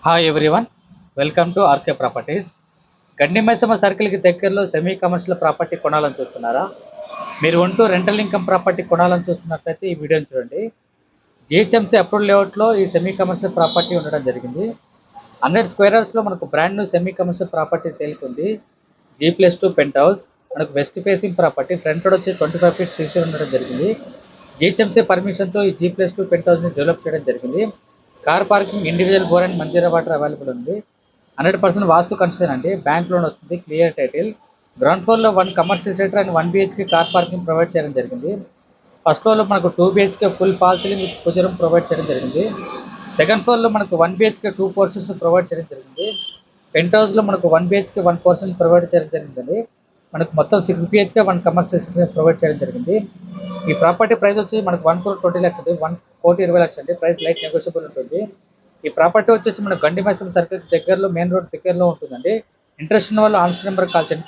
Hi everyone, welcome to RK properties. Gandi Maisamma సర్కిల్కి దగ్గరలో semi commercial property కొనాలని చూస్తున్నారా? మీరు ఉంటూ రెంటల్ ఇన్కమ్ ప్రాపర్టీ కొనాలని చూస్తున్నట్లయితే ఈ వీడియోని చూడండి. జిహెచ్ఎంసీ అప్రూవల్ లేఅవుట్లో ఈ సెమీ కమర్షియల్ ప్రాపర్టీ ఉండడం జరిగింది. 100 స్క్వేర్ యార్డ్స్లో మనకు brand new semi commercial property సేల్కి ఉంది. G+2 పెంట్ హౌస్, మనకు west facing property, front road వచ్చి 25 ఫీట్ సీసీ ఉండడం జరిగింది. జిహెచ్ఎంసీ పర్మిషన్తో ఈ G+2 పెంట్ హౌస్ని డెవలప్ చేయడం జరిగింది. Car parking, individual bore and Manjira water available ఉంది. 100% వాస్తు కన్స్ట్రక్షన్ అండి. బ్యాంక్ లోన్ వస్తుంది, క్లియర్ టైటిల్. గ్రౌండ్ ఫ్లోర్లో 1 commercial sector and 1 BHK car parking provide చేయడం జరిగింది. ఫస్ట్ ఫ్లోర్లో మనకు 2 BHK full fall ceiling with pooja room provide చేయడం జరిగింది. సెకండ్ ఫ్లోర్లో మనకు 1 BHK 2 పోర్షన్స్ ప్రొవైడ్ చేయడం జరిగింది. పెంట్ హౌస్లో మనకు 1 BHK 1 పోర్షన్ ప్రొవైడ్ చేయడం జరిగిందండి. మనకు మొత్తం 6 BHK 1 కమర్షియల్ సెక్టర్ ప్రొవైడ్ చేయడం జరిగింది. ఈ ప్రాపర్టీ ప్రైస్ వచ్చి మనకు 1,20,00,000 అండి, 1,20,00,000 అండి. ప్రైస్ లైట్ నెగోషియబుల్ ఉంటుంది. ఈ ప్రాపర్టీ వచ్చేసి మనకు గండి మైసమ్మ సర్కిల్ దగ్గరలో, మెయిన్ రోడ్ దగ్గరలో ఉంటుందండి. ఇంట్రెస్ట్ ఉన్న వాళ్ళు ఆన్సర్ నెంబర్ కాల్ చేయండి.